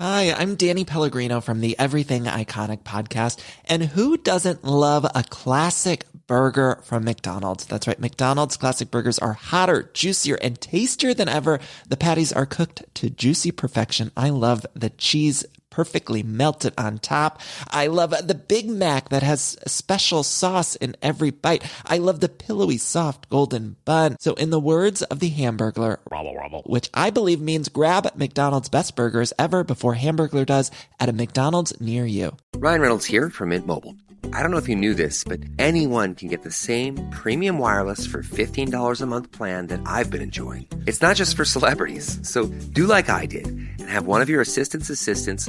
Hi, I'm Danny Pellegrino from the Everything Iconic podcast. And who doesn't love a classic burger from McDonald's? That's right. McDonald's classic burgers are hotter, juicier, and tastier than ever. The patties are cooked to juicy perfection. I love the cheese perfectly melted on top. I love the Big Mac that has a special sauce in every bite. I love the pillowy, soft, golden bun. So in the words of the Hamburglar, which I believe means grab McDonald's best burgers ever before Hamburglar does at a McDonald's near you. Ryan Reynolds here from Mint Mobile. I don't know if you knew this, but anyone can get the same premium wireless for $15 a month plan that I've been enjoying. It's not just for celebrities. So do like I did and have one of your assistants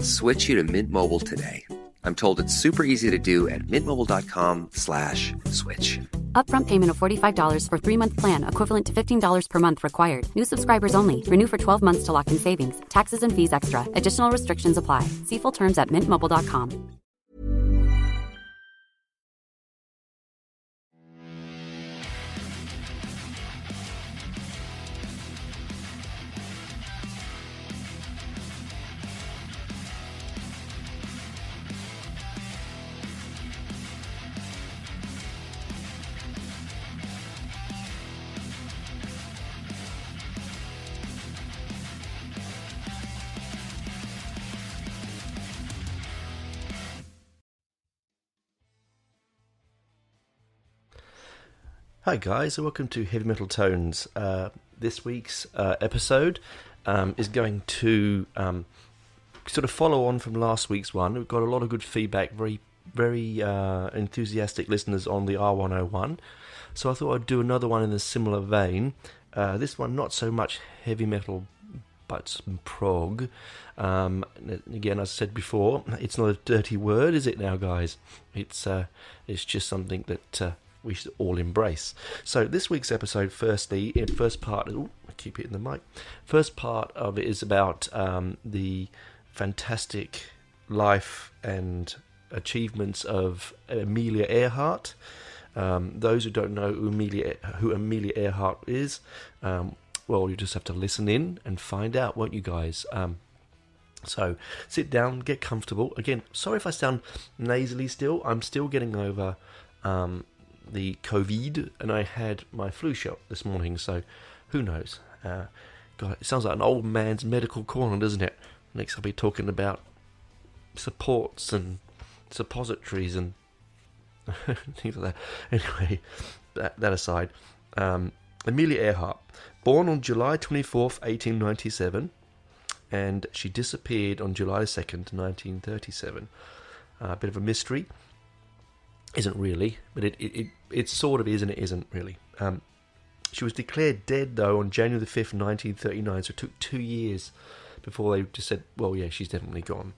switch you to Mint Mobile today. I'm told it's super easy to do at mintmobile.com/switch. Upfront payment of $45 for 3-month plan, equivalent to $15 per month required. New subscribers only. Renew for 12 months to lock in savings. Taxes and fees extra. Additional restrictions apply. See full terms at mintmobile.com. Hi guys, and welcome to Heavy Metal Tones. This week's episode is going to sort of follow on from last week's one. We've got a lot of good feedback, very enthusiastic listeners on the R101. So I thought I'd do another one in a similar vein. This one not so much heavy metal, but some prog. Again, as I said before, it's not a dirty word, is it now, guys? It's just something that we should all embrace. So this week's episode, firstly, first part of it is about the fantastic life and achievements of Amelia Earhart. Those who don't know who Amelia Earhart is, well, you just have to listen in and find out, won't you guys? So sit down, get comfortable. Again, sorry if I sound nasally still. I'm still getting over the COVID, and I had my flu shot this morning, so who knows. God, it sounds like an old man's medical corner, doesn't it? Next I'll be talking about supports and suppositories and things like that. Anyway, that aside, Amelia Earhart, born on July 24th, 1897, and she disappeared on July 2nd, 1937. A bit of a mystery. Isn't really, but it sort of is and it isn't really. She was declared dead, though, on January the 5th, 1939, so it took 2 years before they just said, well, yeah, she's definitely gone.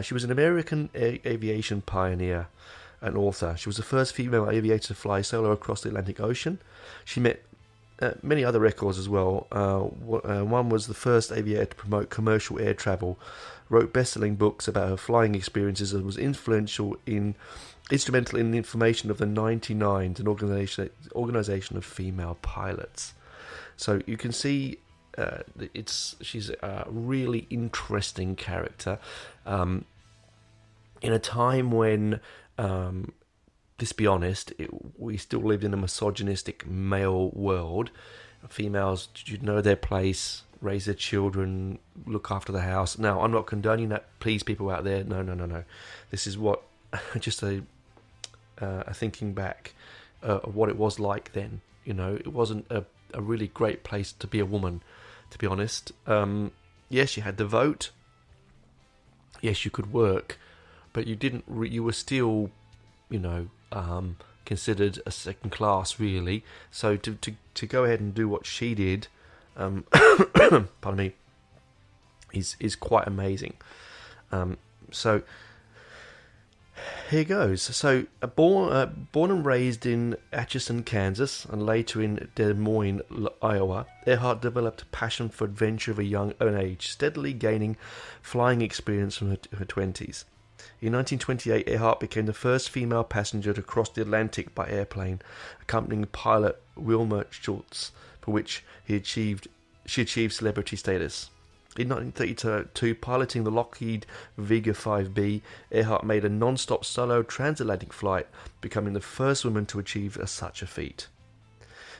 She was an American aviation pioneer and author. She was the first female aviator to fly solo across the Atlantic Ocean. She met many other records as well. One was the first aviator to promote commercial air travel, wrote best-selling books about her flying experiences, and was instrumental in the formation of the 99s, an organisation of female pilots. So you can see she's a really interesting character in a time when, let's be honest, we still lived in a misogynistic male world. Females should know their place, raise their children, look after the house. Now, I'm not condoning that. Please, people out there, no. This is what just a thinking back of what it was like then. You know, it wasn't a really great place to be a woman, to be honest. Yes, you had the vote. Yes, you could work, but you didn't. You were still, considered a second class, really. So to go ahead and do what she did, pardon me, is quite amazing. So here goes. So, born and raised in Atchison, Kansas, and later in Des Moines, Iowa, Earhart developed a passion for adventure of a young age, steadily gaining flying experience from her 20s. In 1928, Earhart became the first female passenger to cross the Atlantic by airplane, accompanying pilot Wilmer Schultz, for which she achieved celebrity status. In 1932, piloting the Lockheed Vega 5B, Earhart made a non-stop solo transatlantic flight, becoming the first woman to achieve such a feat.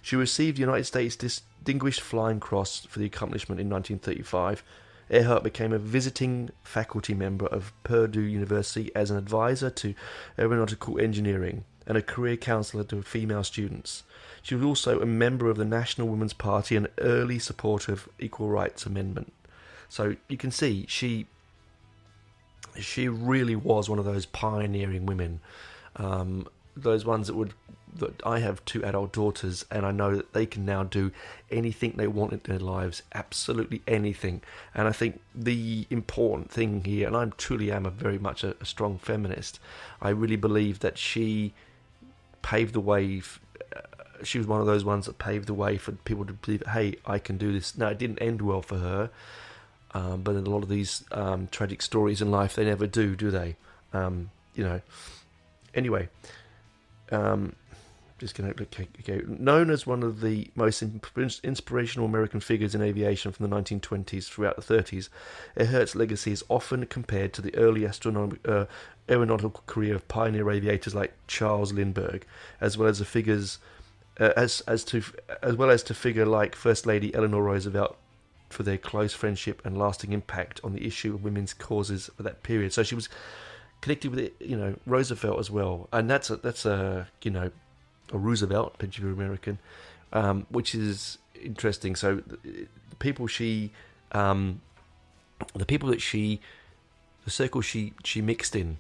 She received the United States Distinguished Flying Cross for the accomplishment in 1935. Earhart became a visiting faculty member of Purdue University as an advisor to aeronautical engineering and a career counselor to female students. She was also a member of the National Women's Party and an early supporter of Equal Rights Amendment. So you can see she really was one of those pioneering women, those ones that I have 2 adult daughters, and I know that they can now do anything they want in their lives, absolutely anything. And I think the important thing here, and I truly am very much a strong feminist, I really believe that she paved the way. She was one of those ones that paved the way for people to believe, hey, I can do this. Now, it didn't end well for her, but in a lot of these tragic stories in life, they never do they? Anyway, just going to go. Known as one of the most inspirational American figures in aviation from the 1920s throughout the 30s, Earhart's legacy is often compared to the early aeronautical career of pioneer aviators like Charles Lindbergh, as well as to figure like First Lady Eleanor Roosevelt, for their close friendship and lasting impact on the issue of women's causes of that period. So she was connected with Roosevelt as well, and that's a Roosevelt, if you're American, which is interesting. So the circle she mixed in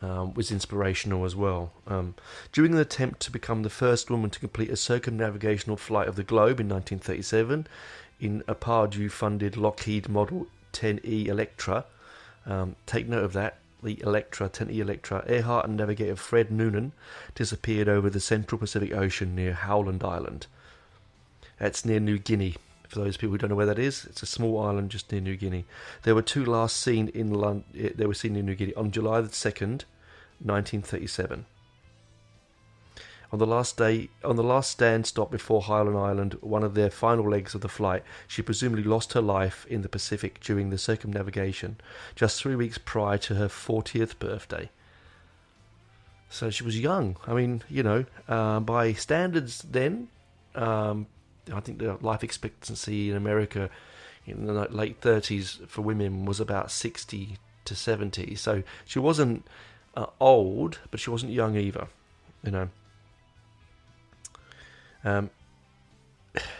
was inspirational as well. During an attempt to become the first woman to complete a circumnavigational flight of the globe in 1937 in a Purdue-funded Lockheed Model 10E Electra, take note of that, the Electra, 10E Electra, Earhart and navigator Fred Noonan disappeared over the Central Pacific Ocean near Howland Island. That's near New Guinea. For those people who don't know where that is, it's a small island just near New Guinea. There were 2 last seen in London. They were seen in New Guinea on July the 2nd, 1937. On the last stand stop before Howland Island, one of their final legs of the flight, she presumably lost her life in the Pacific during the circumnavigation, just 3 weeks prior to her 40th birthday. So she was young. I mean, by standards then, I think the life expectancy in America in the late 30s for women was about 60 to 70. So she wasn't old, but she wasn't young either,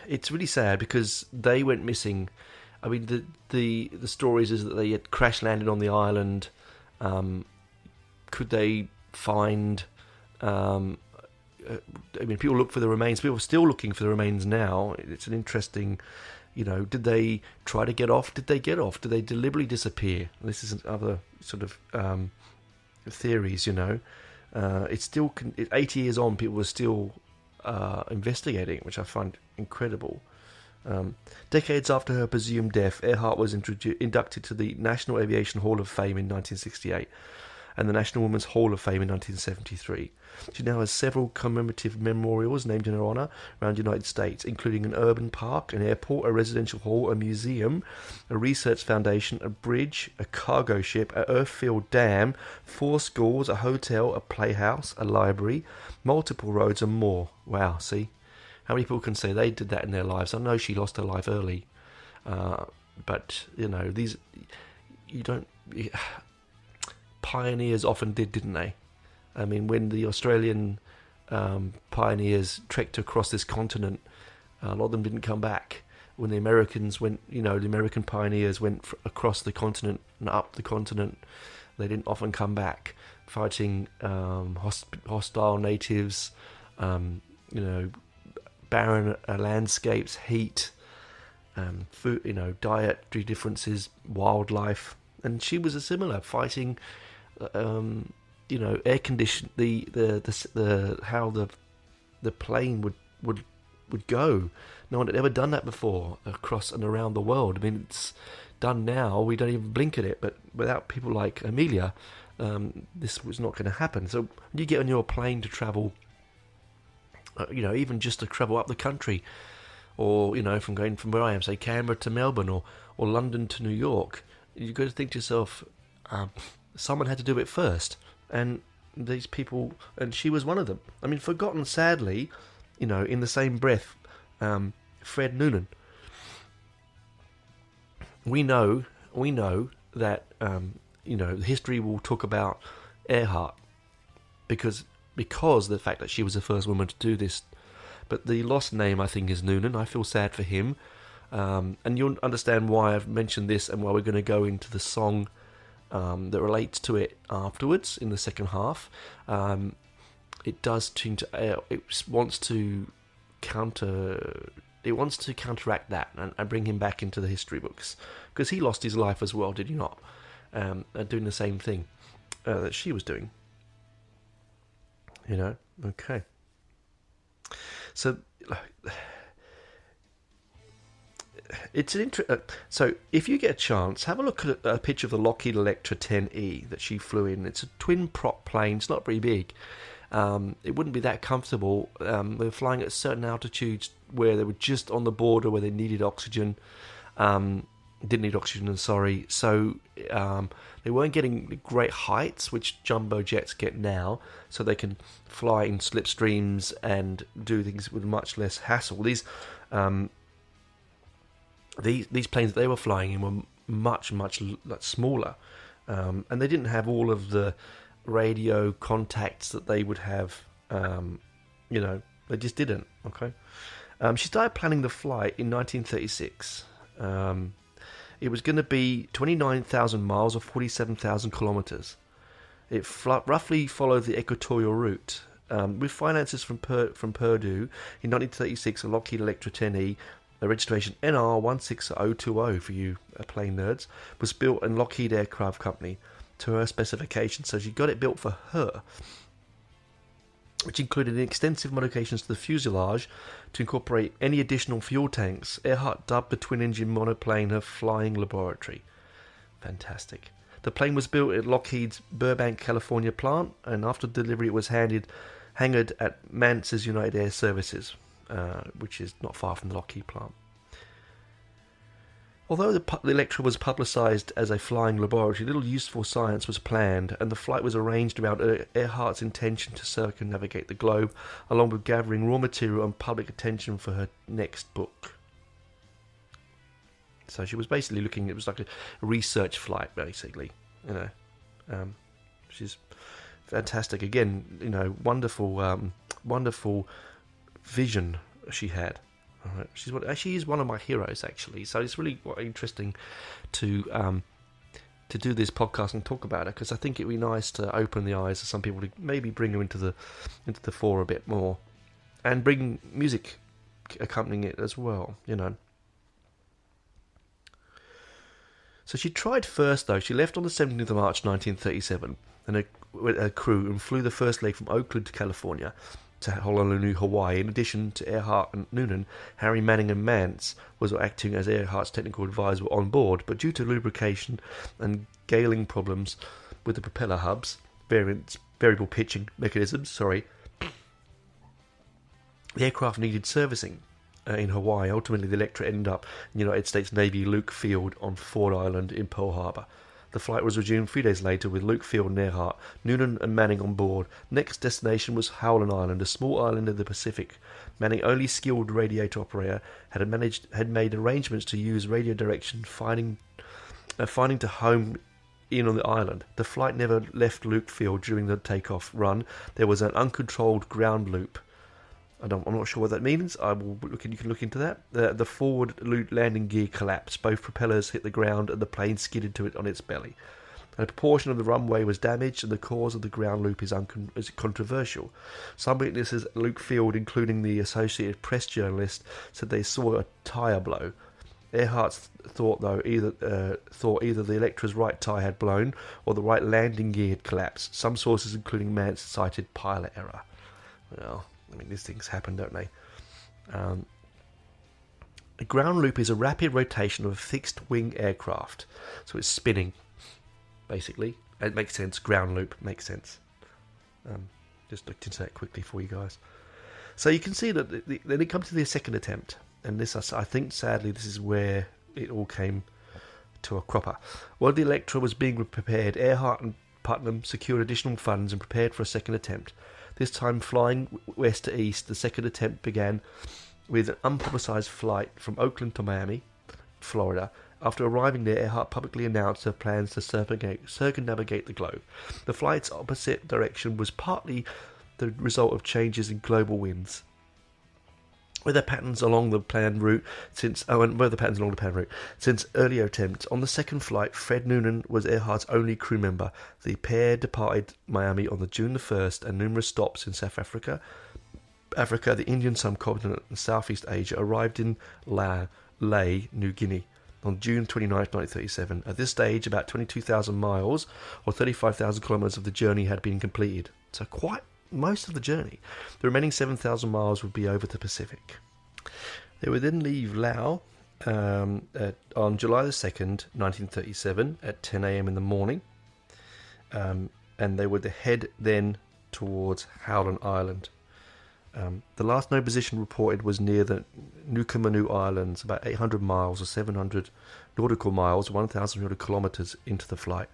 It's really sad because they went missing. I mean, the stories is that they had crash landed on the island. Could they find? People look for the remains. People are still looking for the remains now. It's an interesting, did they try to get off? Did they get off? Did they deliberately disappear? This is other sort of theories. It's still 80 years on. People are still investigating, which I find incredible. Decades after her presumed death, Earhart was inducted to the National Aviation Hall of Fame in 1968 and the National Women's Hall of Fame in 1973. She now has several commemorative memorials named in her honour around the United States, including an urban park, an airport, a residential hall, a museum, a research foundation, a bridge, a cargo ship, a Earthfield Dam, 4 schools, a hotel, a playhouse, a library, multiple roads and more. Wow, see? How many people can say they did that in their lives? I know she lost her life early, but, these... You don't... Pioneers often didn't they? I mean, when the Australian pioneers trekked across this continent, a lot of them didn't come back. When the Americans went, the American pioneers went across the continent and up the continent, they didn't often come back, fighting hostile natives, barren landscapes, heat, food, dietary differences, wildlife. And she was a similar, fighting... air condition the how the plane would go. No one had ever done that before across and around the world. I mean, it's done now. We don't even blink at it. But without people like Amelia, this was not going to happen. So when you get on your plane to travel, even just to travel up the country, or from where I am, say Canberra to Melbourne, or London to New York, you've got to think to yourself, someone had to do it first. And these people, and she was one of them. I mean, forgotten sadly, in the same breath, Fred Noonan. We know that, history will talk about Earhart because of the fact that she was the first woman to do this. But the lost name, I think, is Noonan. I feel sad for him. And you'll understand why I've mentioned this and why we're going to go into the song that relates to it afterwards in the second half. It does seem to... it wants to counteract that and bring him back into the history books. Because he lost his life as well, did he not? Doing the same thing that she was doing. Okay. So... it's an so if you get a chance, have a look at a picture of the Lockheed Electra 10E that she flew in. It's a twin prop plane. It's not very big. It wouldn't be that comfortable. They were flying at certain altitudes where they were just on the border where they needed oxygen. Didn't need oxygen, sorry. So they weren't getting great heights, which jumbo jets get now. So they can fly in slipstreams and do things with much less hassle. These planes that they were flying in were much smaller, and they didn't have all of the radio contacts that they would have. They just didn't. Okay, she started planning the flight in 1936. It was going to be 29,000 miles or 47,000 kilometers. It roughly followed the equatorial route. With finances from Purdue in 1936, a Lockheed Electra 10E. The registration NR16020 for you plane nerds was built in Lockheed Aircraft Company to her specifications, so she got it built for her, which included extensive modifications to the fuselage to incorporate any additional fuel tanks. Earhart dubbed the twin-engine monoplane her flying laboratory. Fantastic. The plane was built at Lockheed's Burbank, California plant, and after delivery it was hangared at Mance's United Air Services, which is not far from the Lockheed plant. Although the Electra was publicised as a flying laboratory, little useful science was planned, and the flight was arranged around Earhart's intention to circumnavigate the globe, along with gathering raw material and public attention for her next book. So she was basically looking, it was like a research flight, basically. She's fantastic. Again, wonderful vision she had. She is one of my heroes, actually. So it's really interesting to do this podcast and talk about her, because I think it'd be nice to open the eyes of some people, to maybe bring her into the fore a bit more, and bring music accompanying it as well. So she tried first, though. She left on the 17th of March 1937 with a crew and flew the first leg from Oakland to California to Honolulu, Hawaii. In addition to Earhart and Noonan, Harry Manning and Mance was acting as Earhart's technical advisor on board, but due to lubrication and galing problems with the propeller hubs, variable pitching mechanisms, the aircraft needed servicing in Hawaii. Ultimately, the Electra ended up in United States Navy Luke Field on Ford Island in Pearl Harbor. The flight was resumed 3 days later with Luke Field and Earhart, Noonan and Manning on board. Next destination was Howland Island, a small island in the Pacific. Manning, only skilled radiator operator, had made arrangements to use radio direction, finding to home in on the island. The flight never left Luke Field during the takeoff run. There was an uncontrolled ground loop. I'm not sure what that means. You can look into that. The forward landing gear collapsed. Both propellers hit the ground and the plane skidded to it on its belly. A proportion of the runway was damaged, and the cause of the ground loop is controversial. Some witnesses at Luke Field, including the Associated Press journalist, said they saw a tyre blow. Earhart thought either the Electra's right tyre had blown or the right landing gear had collapsed. Some sources, including Mance, cited pilot error. Well, these things happen, don't they? A ground loop is a rapid rotation of a fixed-wing aircraft. So it's spinning, basically. It makes sense. Ground loop makes sense. Just looked into that quickly for you guys. So you can see that then it comes to the second attempt. And this, I think, sadly, this is where it all came to a cropper. While the Electra was being prepared, Earhart and Putnam secured additional funds and prepared for a second attempt. This time flying west to east, the second attempt began with an unpublicized flight from Oakland to Miami, Florida. After arriving there, Earhart publicly announced her plans to circumnavigate the globe. The flight's opposite direction was partly the result of changes in global winds. Weather patterns along the planned route since earlier attempts. On the second flight, Fred Noonan was Earhart's only crew member. The pair departed Miami on June the 1st, and numerous stops in South Africa, the Indian subcontinent, and Southeast Asia arrived in Lae, New Guinea, on June 29, 1937. At this stage, about 22,000 miles, or 35,000 kilometres of the journey had been completed. So quite most of the journey. The remaining 7,000 miles would be over the Pacific. They would then leave Laos on July the 2nd, 1937, at 10 a.m. in the morning, and they would head then towards Howland Island. The last known position reported was near the Nukumanu Islands, about 800 miles or 700 nautical miles, 1,000 kilometres into the flight.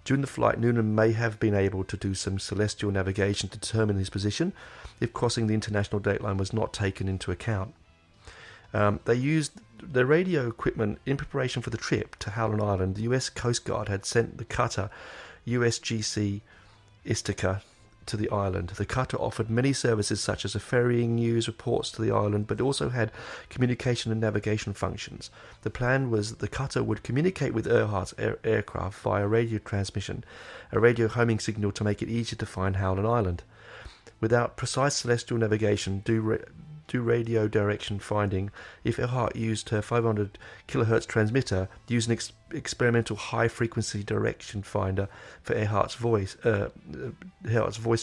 During the flight, Noonan may have been able to do some celestial navigation to determine his position if crossing the international dateline was not taken into account. They used their radio equipment in preparation for the trip to Howland Island. The US Coast Guard had sent the cutter USGC Istika to the island. The cutter offered many services such as ferrying news reports to the island, but also had communication and navigation functions. The plan was that the cutter would communicate with Earhart's aircraft via radio transmission, a radio homing signal to make it easier to find Howland Island. Without precise celestial navigation, do radio direction finding, if Earhart used her 500 kHz transmitter, use an experimental high-frequency direction finder for Earhart's voice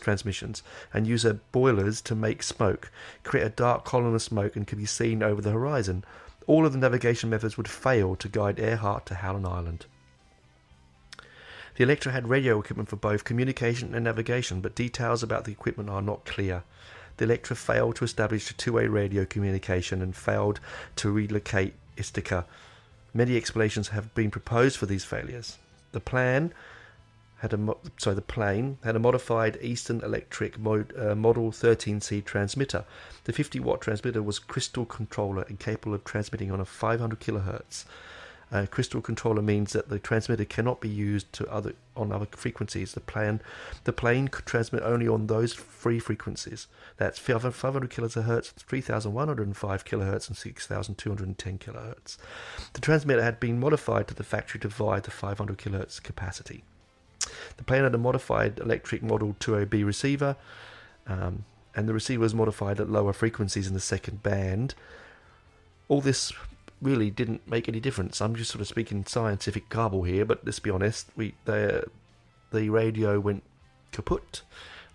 transmissions, and use her boilers to make smoke, create a dark column of smoke and could be seen over the horizon. All of the navigation methods would fail to guide Earhart to Howland Island. The Electra had radio equipment for both communication and navigation, but details about the equipment are not clear. The Electra failed to establish a two-way radio communication and failed to relocate Istika. Many explanations have been proposed for these failures. The plane had a modified Eastern Electric Model 13C transmitter. The 50-watt transmitter was crystal controller and capable of transmitting on a 500 kHz. Crystal controller means that the transmitter cannot be used on other frequencies. The plane could transmit only on those three frequencies. That's 500 kHz, 3,105 kHz, and 6,210 kHz. The transmitter had been modified to the factory to provide the 500 kHz capacity. The plane had a modified electric Model 20B receiver, and the receiver was modified at lower frequencies in the second band. All this really didn't make any difference. I'm just sort of speaking scientific garble here, but let's be honest, the radio went kaput.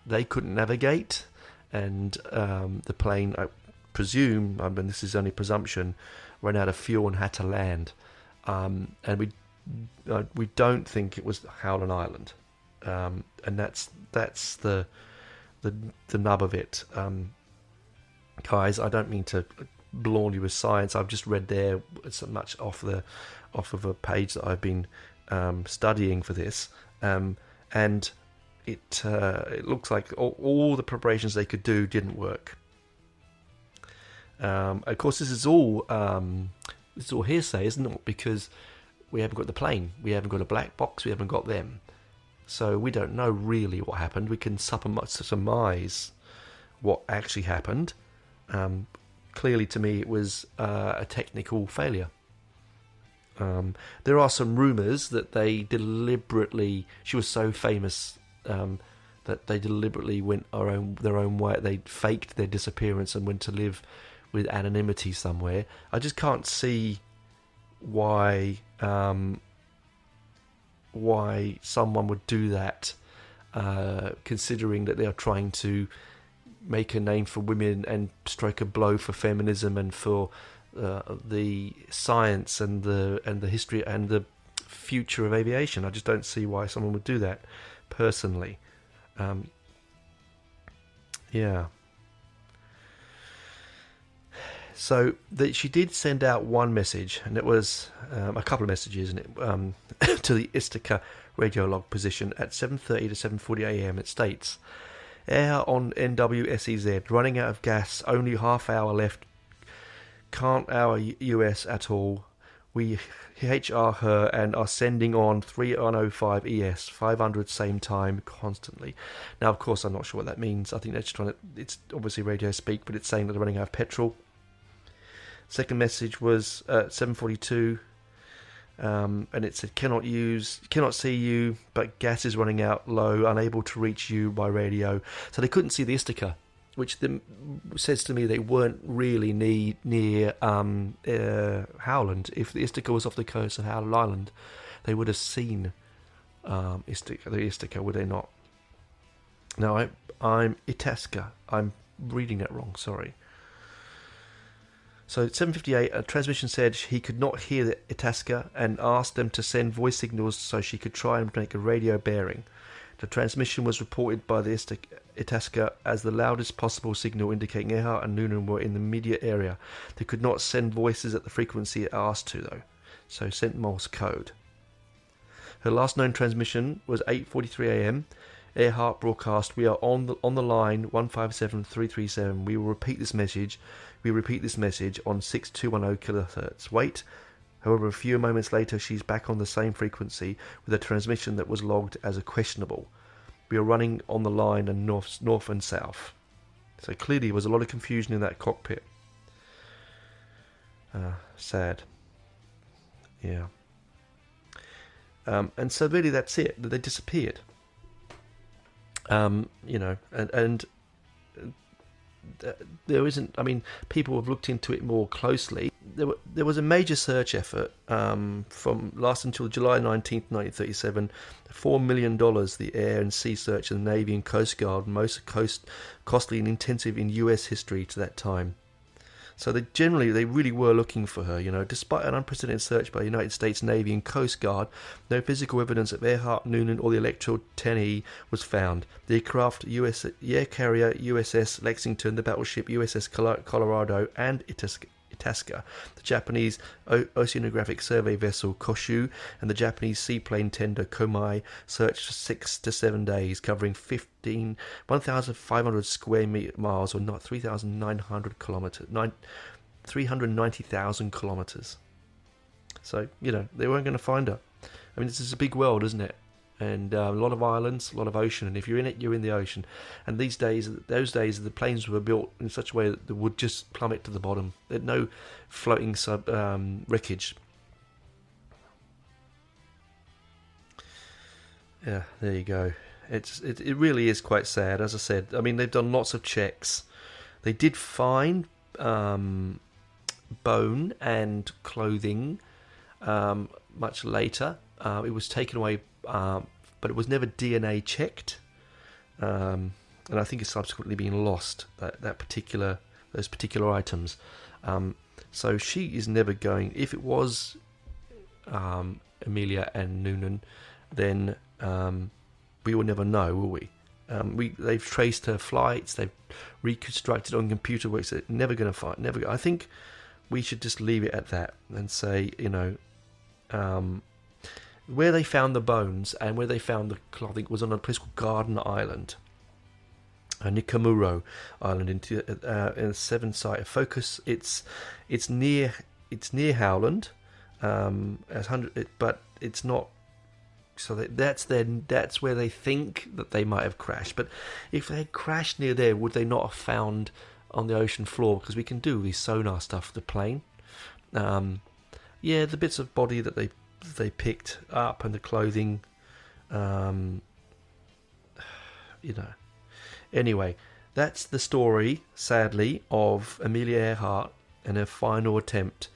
They couldn't navigate, and the plane, I presume, I mean this is only presumption, ran out of fuel and had to land. And we don't think it was Howland Island, and that's the nub of it. Guys, I don't mean to blonde you with science. I've just read there so much off of a page that I've been studying for this, and it looks like all the preparations they could do didn't work. Of course, this is all hearsay, isn't it? Because we haven't got the plane, we haven't got a black box, we haven't got them, so we don't know really what happened. We can surmise what actually happened. Clearly, to me, it was a technical failure. There are some rumours that she was so famous that they deliberately went their own way. They faked their disappearance and went to live with anonymity somewhere. I just can't see why someone would do that, considering that they are trying to make a name for women and strike a blow for feminism and for the science and the history and the future of aviation. I just don't see why someone would do that, personally. So she did send out one message, and it was a couple of messages, and it to the Istika radio log position at 7:30 to 7:40 a.m. It states, "Air on NWSEZ, running out of gas, only half hour left. Can't our US at all. We HR her and are sending on 3105 ES, 500 same time constantly." Now, of course, I'm not sure what that means. I think they're just trying to, it's obviously radio speak, but it's saying that they're running out of petrol. Second message was 7:42, and it said, cannot see you, but gas is running out low, unable to reach you by radio. So they couldn't see the Istika, which says to me they weren't really near Howland. If the Istika was off the coast of Howland Island, they would have seen the Istika, would they not? No, I'm Itasca. I'm reading that wrong, sorry. So at 7:58, a transmission said he could not hear the Itasca and asked them to send voice signals so she could try and make a radio bearing. The transmission was reported by the Itasca as the loudest possible signal, indicating Earhart and Noonan were in the immediate area. They could not send voices at the frequency it asked to, though, so sent Morse code. Her last known transmission was 8:43 a.m. Earhart broadcast, "We are on the line 157337. We will repeat this message. We repeat this message on 6210 kilohertz. Wait." However, a few moments later, she's back on the same frequency with a transmission that was logged as a questionable. "We are running on the line and north and south." So clearly there was a lot of confusion in that cockpit. Sad. Yeah. And so really that's it. They disappeared. And there isn't, I mean, people have looked into it more closely. There was a major search effort from last until July 19th, 1937. $4 million, the air and sea search of the Navy and Coast Guard, most costly and intensive in US history to that time. So they really were looking for her, despite an unprecedented search by the United States Navy and Coast Guard. No physical evidence of Earhart, Noonan, or the Electro 10E was found. The aircraft, air carrier USS Lexington, the battleship USS Colorado, and Itasca, the Japanese oceanographic survey vessel Koshu, and the Japanese seaplane tender Komai searched for 6 to 7 days, covering 1,500 square miles, or not 3,900 kilometers, 390,000 kilometers. So they weren't going to find her. I mean, this is a big world, isn't it? And a lot of islands, a lot of ocean, and if you're in it, you're in the ocean. And those days, the planes were built in such a way that they would just plummet to the bottom. There had no floating wreckage. Yeah, there you go. It really is quite sad. As I said, I mean, they've done lots of checks. They did find bone and clothing much later. It was taken away, but it was never DNA checked, and I think it's subsequently been lost. Those particular items. So she is never going. If it was Amelia and Noonan, then we will never know, will we? They've traced her flights. They've reconstructed on computer works. They're never going to find. I think we should just leave it at that and say, where they found the bones and where they found the clothing was on a place called Garden Island, Nikamuro Island, in a 7 site focus. It's near Howland, but it's not. So that's where they think that they might have crashed. But if they had crashed near there, would they not have found on the ocean floor? Because we can do this sonar stuff for the plane. The bits of body that they picked up and the clothing, Anyway, that's the story, sadly, of Amelia Earhart and her final attempt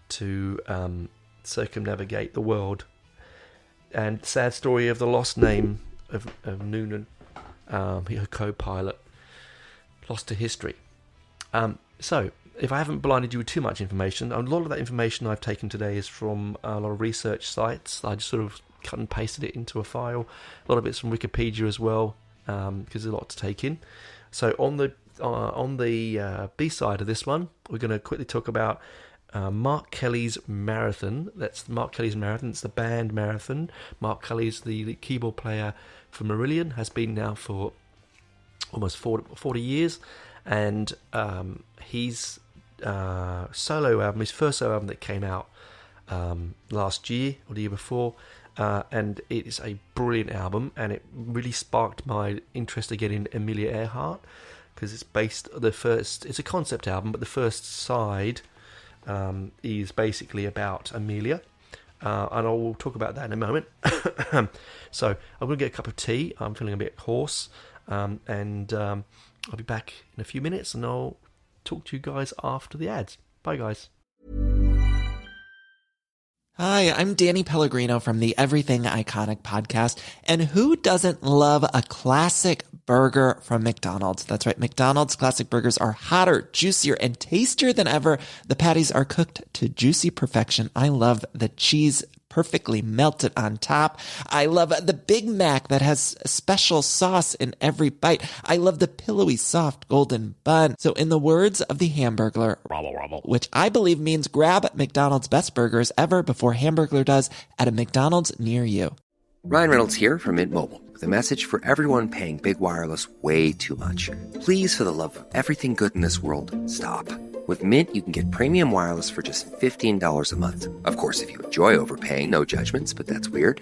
to circumnavigate the world. And sad story of the lost name of Noonan, her co-pilot, lost to history. So, if I haven't blinded you with too much information, a lot of that information I've taken today is from a lot of research sites. I just sort of cut and pasted it into a file. A lot of it's from Wikipedia as well, because there's a lot to take in. So on the on the B-side of this one, we're going to quickly talk about Mark Kelly's Marathon. That's Mark Kelly's Marathon. It's the band Marathon. Mark Kelly's the keyboard player for Marillion, has been now for almost 40 years. And his solo album, his first solo album that came out last year or the year before, and it is a brilliant album, and it really sparked my interest again in Amelia Earhart, because it's a concept album, but the first side is basically about Amelia, and I will talk about that in a moment. So I'm going to get a cup of tea. I'm feeling a bit hoarse, and I'll be back in a few minutes, and I'll talk to you guys after the ads. Bye, guys. Hi, I'm Danny Pellegrino from the Everything Iconic podcast. And who doesn't love a classic burger from McDonald's? That's right. McDonald's classic burgers are hotter, juicier, and tastier than ever. The patties are cooked to juicy perfection. I love the cheese perfectly melted on top. I love the Big Mac that has a special sauce in every bite. I love the pillowy, soft, golden bun. So in the words of the Hamburglar, which I believe means grab McDonald's best burgers ever before Hamburglar does at a McDonald's near you. Ryan Reynolds here from Mint Mobile with a message for everyone paying big wireless way too much. Please, for the love of everything good in this world, stop. With Mint, you can get premium wireless for just $15 a month. Of course, if you enjoy overpaying, no judgments, but that's weird.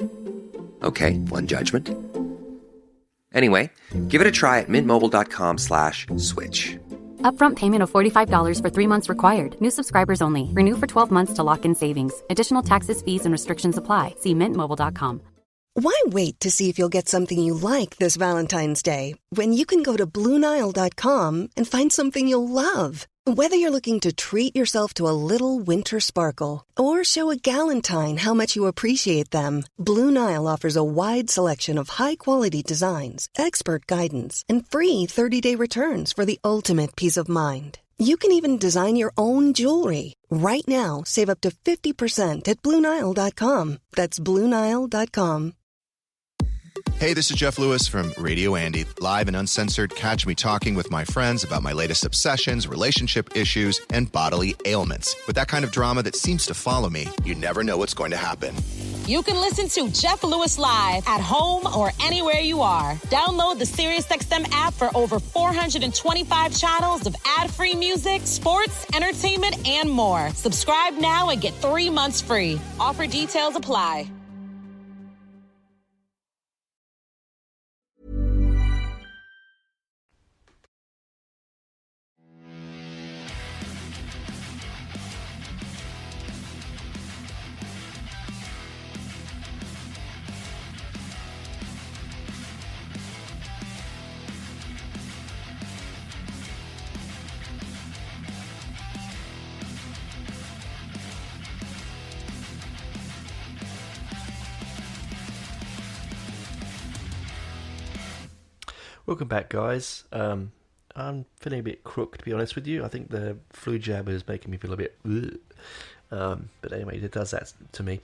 Okay, one judgment. Anyway, give it a try at mintmobile.com/switch. Upfront payment of $45 for 3 months required. New subscribers only. Renew for 12 months to lock in savings. Additional taxes, fees, and restrictions apply. See mintmobile.com. Why wait to see if you'll get something you like this Valentine's Day when you can go to BlueNile.com and find something you'll love? Whether you're looking to treat yourself to a little winter sparkle or show a galentine how much you appreciate them, Blue Nile offers a wide selection of high-quality designs, expert guidance, and free 30-day returns for the ultimate peace of mind. You can even design your own jewelry. Right now, save up to 50% at BlueNile.com. That's BlueNile.com. Hey, this is Jeff Lewis from Radio Andy. Live and uncensored, catch me talking with my friends about my latest obsessions, relationship issues, and bodily ailments. With that kind of drama that seems to follow me, you never know what's going to happen. You can listen to Jeff Lewis live at home or anywhere you are. Download the SiriusXM app for over 425 channels of ad-free music, sports, entertainment, and more. Subscribe now and get 3 months free. Offer details apply. Welcome back, guys. I'm feeling a bit crook, to be honest with you. I think the flu jab is making me feel a bit... but anyway, it does that to me.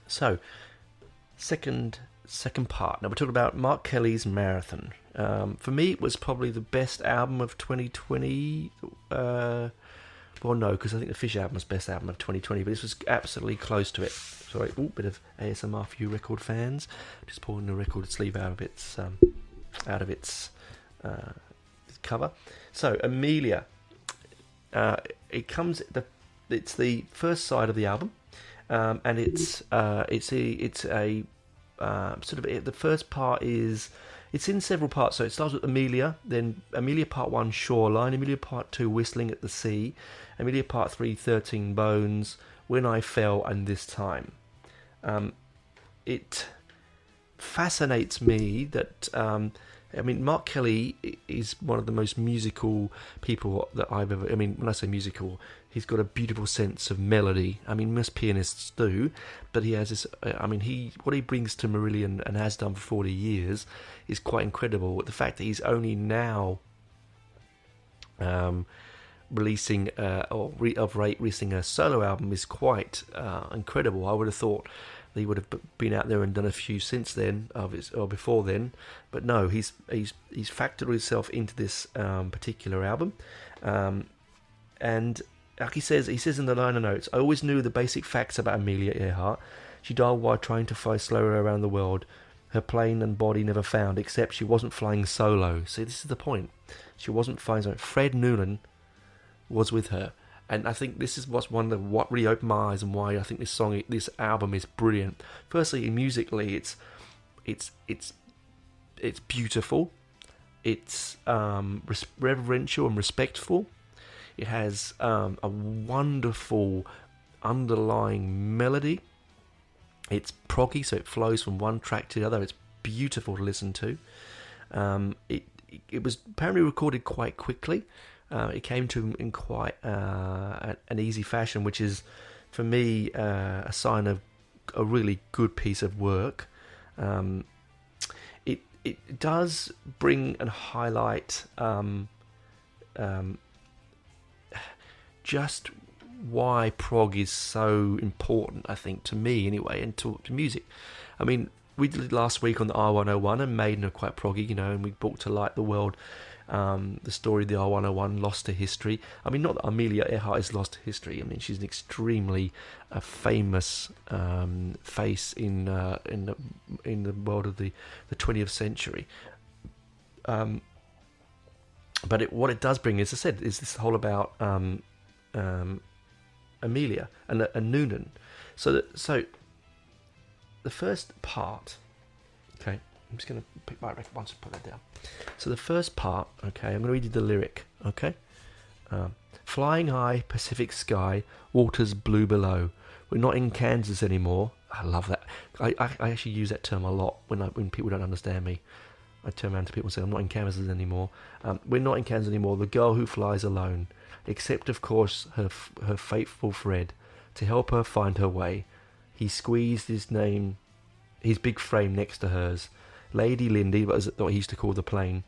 So, second part. Now, we're talking about Mark Kelly's Marathon. For me, it was probably the best album of 2020. Well, no, because I think the Fish album was best album of 2020, but this was absolutely close to it. Sorry, bit of ASMR for you record fans. Just pulling the record sleeve out of its cover. So Amelia, it's the first side of the album, and it's the first part is. It's in several parts, so it starts with Amelia, then Amelia Part 1, Shoreline, Amelia Part 2, Whistling at the Sea, Amelia Part 3, 13 Bones, When I Fell, and This Time. It fascinates me that, Mark Kelly is one of the most musical people that I've ever... when I say musical, he's got a beautiful sense of melody. Most pianists do, but he has this... what he brings to Marillion and has done for 40 years is quite incredible. The fact that he's only now releasing a solo album is quite incredible. I would have thought He would have been out there and done a few since then, or before then, but no, he's factored himself into this particular album, and like he says in the liner notes, I always knew the basic facts about Amelia Earhart. She died while trying to fly slower around the world. Her plane and body never found, except she wasn't flying solo. See, this is the point. She wasn't flying solo. Fred Noonan was with her. And I think this is what really opened my eyes and why I think this album is brilliant. Firstly, musically, it's beautiful. It's reverential and respectful. It has a wonderful underlying melody. It's proggy, so it flows from one track to the other. It's beautiful to listen to. It was apparently recorded quite quickly. It came to him in quite an easy fashion, which is, for me, a sign of a really good piece of work. It does bring and highlight just why prog is so important, I think, to me anyway, and to music. I mean, we did it last week on the R101, and Maiden are quite proggy, and we brought to light the world the story of the R101, lost to history. I mean, not that Amelia Earhart is lost to history. I mean, she's an extremely famous face in the world of the 20th century. But what it does bring, as I said, is this whole about Amelia and Noonan. So the first part, okay, I'm just going to pick my record once and put that down. So the first part, okay, I'm going to read you the lyric, okay? Flying high, Pacific sky, waters blue below. We're not in Kansas anymore. I love that. I actually use that term a lot when people don't understand me. I turn around to people and say, I'm not in Kansas anymore. We're not in Kansas anymore. The girl who flies alone. Except, of course, her faithful Fred. To help her find her way, he squeezed his big frame next to hers. Lady Lindy, what he used to call the plane,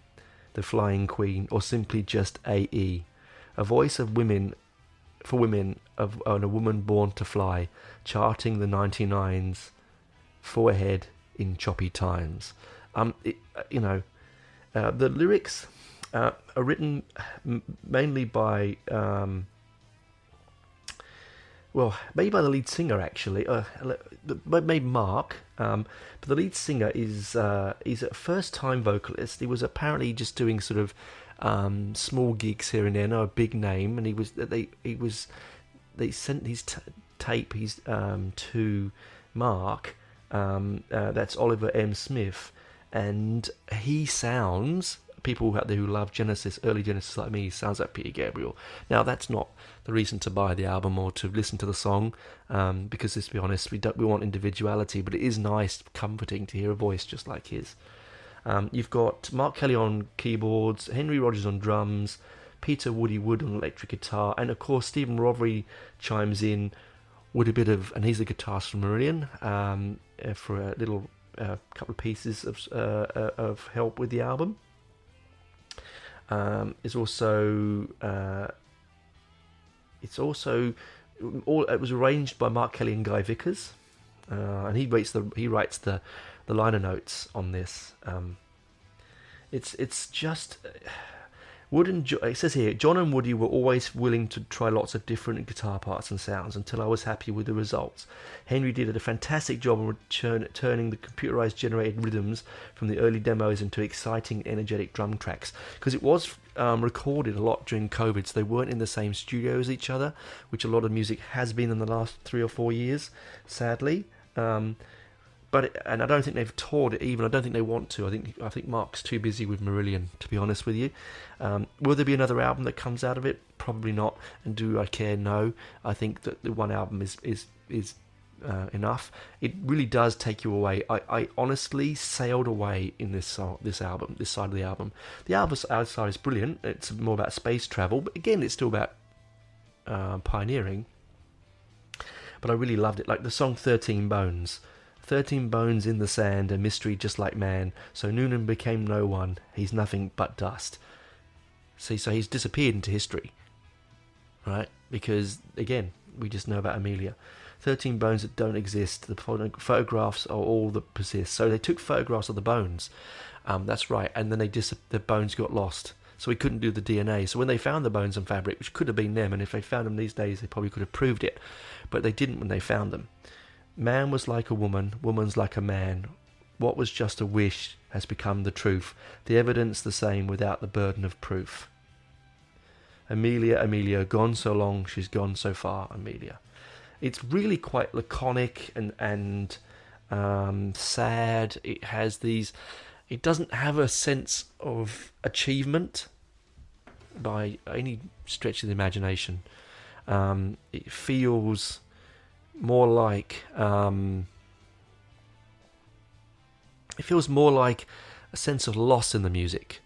the flying queen, or simply just A.E. A voice of women, for women, and a woman born to fly, charting the 99s, forehead in choppy times. The lyrics are written mainly by, maybe by the lead singer actually, maybe Mark. But the lead singer he's a first-time vocalist. He was apparently just doing sort of small gigs here and there, no a big name, and they sent his tape to Mark. That's Oliver M. Smith, and he sounds. People out there who love Genesis, early Genesis like me, sounds like Peter Gabriel. Now, that's not the reason to buy the album or to listen to the song, because let's be honest, we want individuality, but it is nice, comforting to hear a voice just like his. You've got Mark Kelly on keyboards, Henry Rogers on drums, Peter Woody Wood on electric guitar, and of course Stephen Rothery chimes in with a bit of, and he's the guitarist from Marillion, for a little couple of pieces of help with the album. It was arranged by Mark Kelly and Guy Vickers, and he writes the liner notes on this. It's just it says here, John and Woody were always willing to try lots of different guitar parts and sounds until I was happy with the results. Henry did a fantastic job of turning the computerized generated rhythms from the early demos into exciting, energetic drum tracks, because it was recorded a lot during COVID, so they weren't in the same studio as each other, which a lot of music has been in the last 3 or 4 years, sadly. And I don't think they've toured it even. I don't think they want to. I think Mark's too busy with Marillion, to be honest with you. Will there be another album that comes out of it? Probably not. And do I care? No. I think that the one album is enough. It really does take you away. I honestly sailed away in this side of the album. The album outside is brilliant. It's more about space travel, but again, it's still about pioneering. But I really loved it. Like the song 13 Bones. 13 bones in the sand, a mystery just like man. So Noonan became no one. He's nothing but dust. See, so he's disappeared into history, right? Because, again, we just know about Amelia. 13 bones that don't exist. The photographs are all that persist. So they took photographs of the bones. That's right. And then the bones got lost. So we couldn't do the DNA. So when they found the bones and fabric, which could have been them, and if they found them these days, they probably could have proved it. But they didn't when they found them. Man was like a woman, woman's like a man. What was just a wish has become the truth. The evidence the same without the burden of proof. Amelia, Amelia, gone so long, she's gone so far, Amelia. It's really quite laconic and sad. It has these... It doesn't have a sense of achievement by any stretch of the imagination. It feels more like... it feels more like a sense of loss in the music.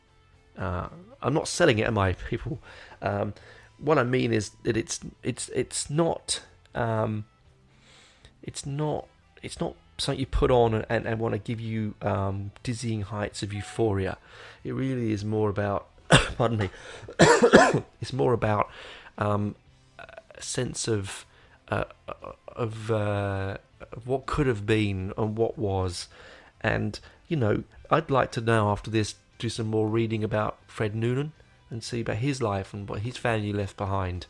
I'm not selling it, am I, people? What I mean is that it's not something you put on and want to give you dizzying heights of euphoria. It really is more about pardon me. It's more about a sense of what could have been and what was. And I'd like to know after this do some more reading about Fred Noonan and see about his life and what his family left behind.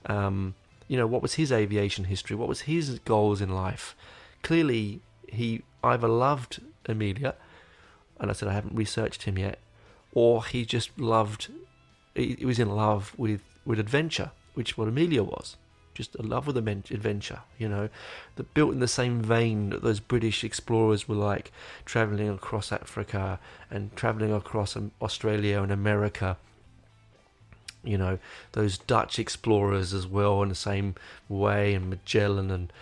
What was his aviation history? What was his goals in life? Clearly, he either loved Amelia, and I said I haven't researched him yet, or he just loved... He was in love with adventure, which is what Amelia was. Just a love with adventure, that built in the same vein that those British explorers were like, travelling across Africa and travelling across Australia and America. Those Dutch explorers as well in the same way, and Magellan and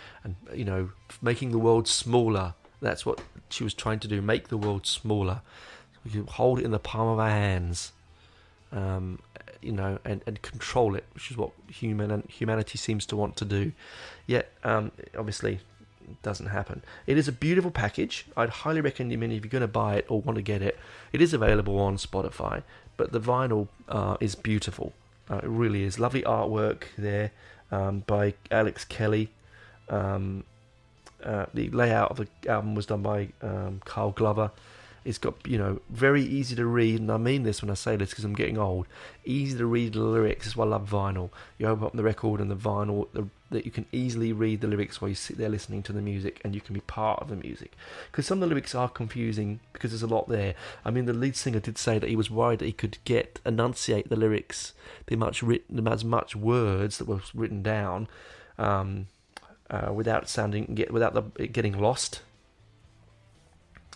making the world smaller. That's what she was trying to do, make the world smaller. We could hold it in the palm of our hands. And control it, which is what humanity seems to want to do. Yet, obviously, it doesn't happen. It is a beautiful package. I'd highly recommend if you're going to buy it or want to get it. It is available on Spotify, but the vinyl is beautiful. It really is. Lovely artwork there by Alex Kelly. The layout of the album was done by Carl Glover. It's got, very easy to read, and I mean this when I say this because I'm getting old. Easy to read the lyrics. That's why I love vinyl. You open up the record and the vinyl, that you can easily read the lyrics while you sit there listening to the music, and you can be part of the music. Because some of the lyrics are confusing because there's a lot there. I mean, the lead singer did say that he was worried that he could enunciate the lyrics, as much words that were written down, without it getting lost.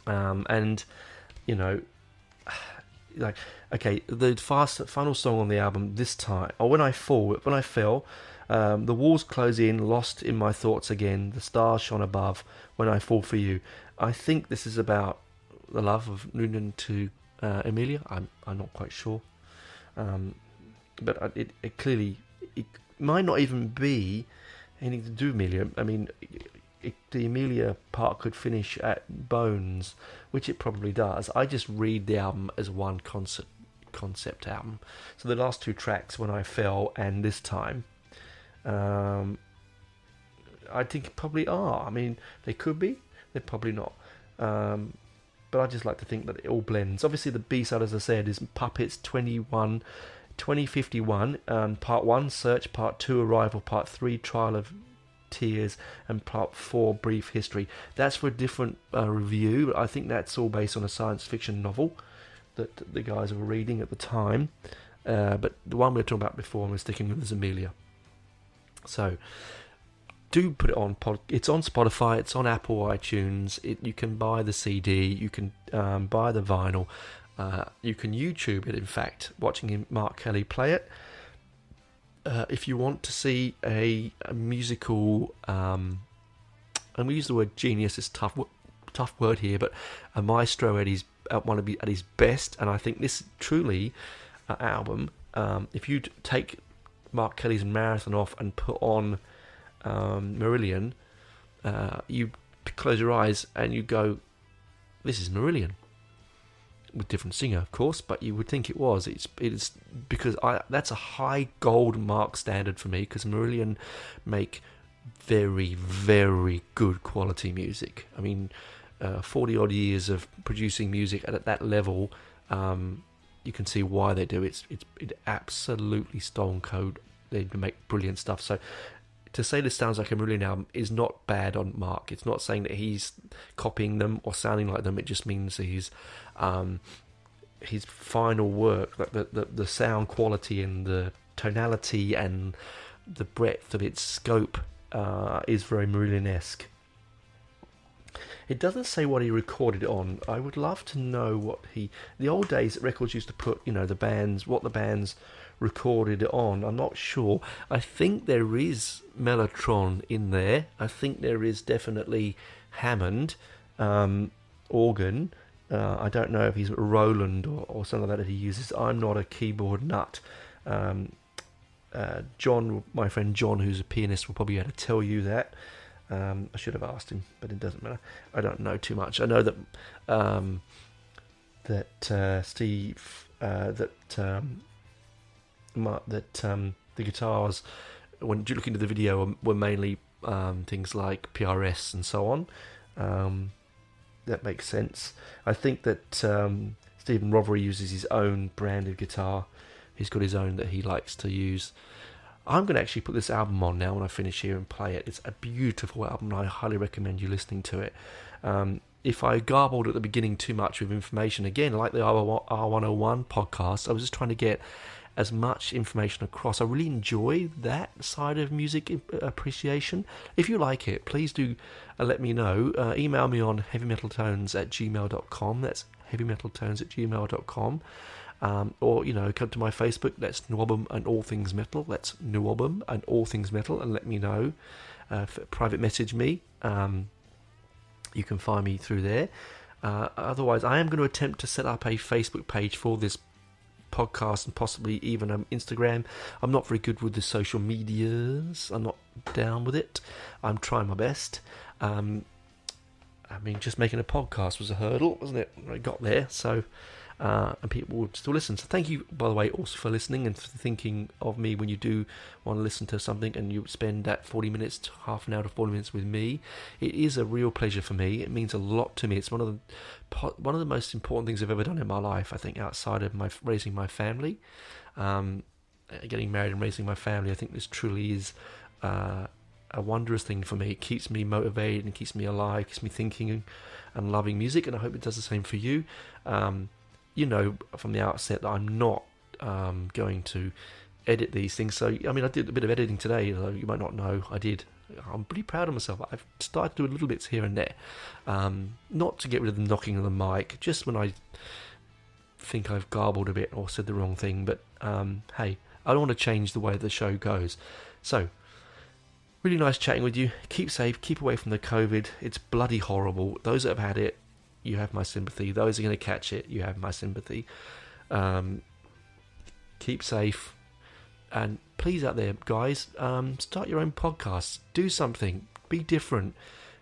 The final song on the album this time, or when I fell, the walls close in, lost in my thoughts again, the stars shone above, when I fall for you. I think this is about the love of Noonan to Amelia. I'm not quite sure, but it clearly might not even be anything to do with Amelia. I mean, the Amelia part could finish at Bones, which it probably does. I just read the album as one concept album. So the last two tracks, When I Fell and This Time, I think probably are. I mean, they could be, they're probably not. But I just like to think that it all blends. Obviously, the B-side, as I said, is Puppets 2051, Part 1, Search, Part 2, Arrival, Part 3, Trial of Tears, and Part 4, Brief History. That's for a different review, but I think that's all based on a science fiction novel that the guys were reading at the time. But the one we were talking about before, and we're sticking with, is Amelia. So do put it on. It's on Spotify, it's on Apple iTunes. You can buy the CD, you can buy the vinyl, you can YouTube it. In fact, watching Mark Kelly play it. If you want to see a musical, and we use the word genius, it's tough word here, but a maestro at his best, and I think this truly album, if you take Mark Kelly's Marathon off and put on Marillion, you close your eyes and you go, this is Marillion. With different singer, of course, but you would think it was. It's because that's a high gold mark standard for me, because Marillion make very, very good quality music. I mean, 40 odd years of producing music at that level, you can see why they do it. It's absolutely stone cold. They make brilliant stuff. So to say this sounds like a Marillion album is not bad on Mark. It's not saying that he's copying them or sounding like them. It just means that his final work, like the sound quality and the tonality and the breadth of its scope, is very Marillion-esque. It doesn't say what he recorded it on. I would love to know what the old days records used to put, what the bands recorded it on. I'm not sure. I think there is Mellotron in there. I think there is definitely Hammond organ. I don't know if he's Roland or something like that he uses. I'm not a keyboard nut. John, my friend John, who's a pianist, will probably be able to tell you that. I should have asked him, but it doesn't matter. I don't know too much. I know that Steve, the guitars, when you look into the video, were mainly things like PRS and so on. That makes sense. I think that Stephen Rothery uses his own brand of guitar. He's got his own that he likes to use. I'm going to actually put this album on now when I finish here and play it. It's a beautiful album, and I highly recommend you listening to it. If I garbled at the beginning too much with information, again, like the R101 podcast, I was just trying to get as much information across. I really enjoy that side of music appreciation. If you like it, please do let me know. Email me on heavymetaltones@gmail.com. That's heavymetaltones@gmail.com. Or, come to my Facebook. That's Nwobum and All Things Metal. That's Nwobum and All Things Metal, and let me know. Private message me. You can find me through there. Otherwise, I am going to attempt to set up a Facebook page for this podcast and possibly even Instagram. I'm not very good with the social medias. I'm not down with it. I'm trying my best. Just making a podcast was a hurdle, wasn't it? I got there, so... and people will still listen. So thank you, by the way, also for listening and for thinking of me when you do want to listen to something and you spend that 40 minutes, half an hour to 40 minutes with me. It is a real pleasure for me. It means a lot to me. It's one of the most important things I've ever done in my life, I think, outside of raising my family. Getting married and raising my family, I think this truly is a wondrous thing for me. It keeps me motivated and keeps me alive, keeps me thinking and loving music, and I hope it does the same for you. You know from the outset that I'm not going to edit these things. So, I did a bit of editing today, though you might not know I did. I'm pretty proud of myself. I've started to do little bits here and there. Not to get rid of the knocking of the mic, just when I think I've garbled a bit or said the wrong thing. But, hey, I don't want to change the way the show goes. So, really nice chatting with you. Keep safe, keep away from the COVID. It's bloody horrible. Those that have had it, you have my sympathy. Those who are going to catch it, you have my sympathy. Keep safe. And please out there, guys, start your own podcasts. Do something. Be different.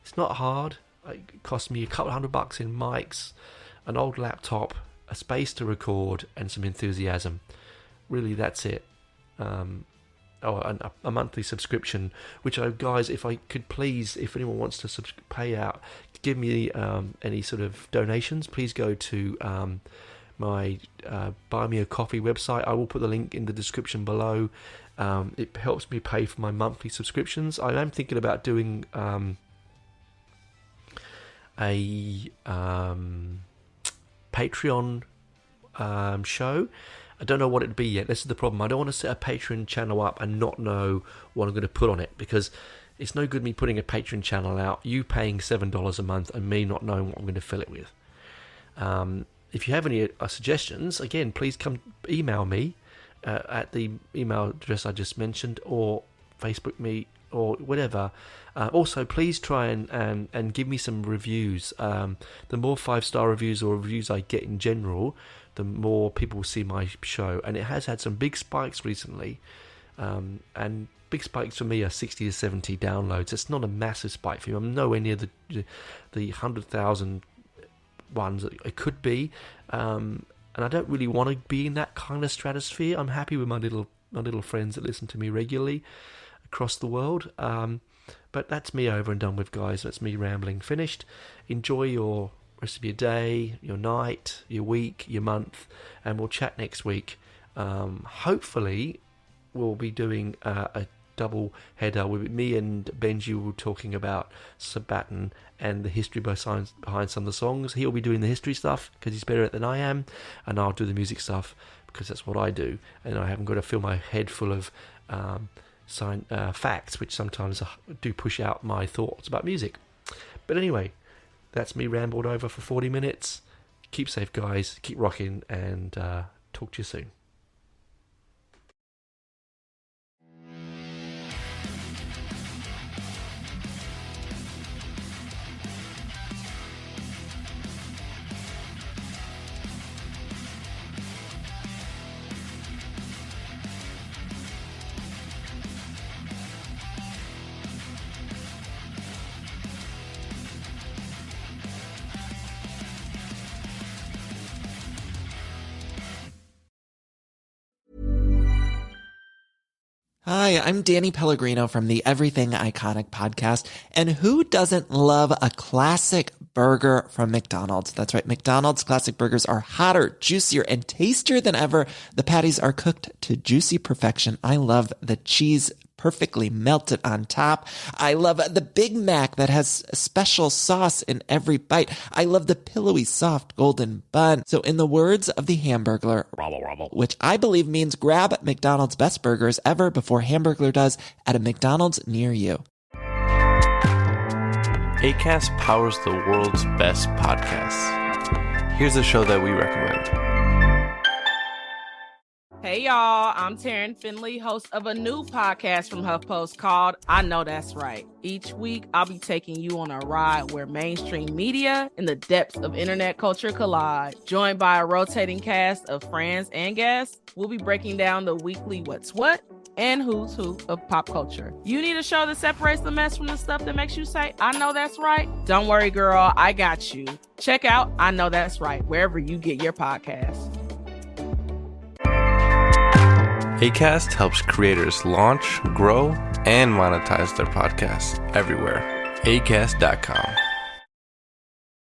It's not hard. It cost me a couple $100 in mics, an old laptop, a space to record, and some enthusiasm. Really, that's it. A monthly subscription, which guys, if I could please, if anyone wants to pay out, give me any sort of donations, please go to my Buy Me a Coffee website. I will put the link in the description below. It helps me pay for my monthly subscriptions. I am thinking about doing a Patreon show. I don't know what it'd be yet. This is the problem. I don't want to set a Patreon channel up and not know what I'm going to put on it, because it's no good me putting a Patreon channel out, you paying $7 a month, and me not knowing what I'm going to fill it with. If you have any suggestions, again, please come email me at the email address I just mentioned, or Facebook me, or whatever. Also, please try and give me some reviews. The more 5-star reviews or reviews I get in general, the more people will see my show. And it has had some big spikes recently. And big spikes for me are 60 to 70 downloads. It's not a massive spike for me. I'm nowhere near the 100,000 ones that it could be. And I don't really want to be in that kind of stratosphere. I'm happy with my little friends that listen to me regularly across the world. But that's me over and done with, guys. That's me rambling finished. Enjoy your rest of your day, your night, your week, your month, and we'll chat next week. Hopefully, we'll be doing a double header with me and Benji. Will talking about Sabaton and the history behind some of the songs. He'll be doing the history stuff because he's better at it than I am, and I'll do the music stuff because that's what I do, and I haven't got to fill my head full of facts, which sometimes do push out my thoughts about music. But anyway, that's me rambled over for 40 minutes. Keep safe, guys. Keep rocking, and talk to you soon. Hi, I'm Danny Pellegrino from the Everything Iconic podcast. And who doesn't love a classic burger from McDonald's? That's right. McDonald's classic burgers are hotter, juicier, and tastier than ever. The patties are cooked to juicy perfection. I love the cheese perfectly melted on top. I love the Big Mac that has a special sauce in every bite. I love the pillowy, soft, golden bun. So in the words of the Hamburglar, which I believe means grab McDonald's best burgers ever before Hamburglar does at a McDonald's near you. Acast powers the world's best podcasts. Here's a show that we recommend. Hey y'all, I'm Taryn Finley, host of a new podcast from HuffPost called I Know That's Right. Each week, I'll be taking you on a ride where mainstream media and the depths of internet culture collide. Joined by a rotating cast of friends and guests, we'll be breaking down the weekly what's what and who's who of pop culture. You need a show that separates the mess from the stuff that makes you say, I know that's right? Don't worry, girl, I got you. Check out I Know That's Right, wherever you get your podcasts. Acast helps creators launch, grow, and monetize their podcasts everywhere. Acast.com.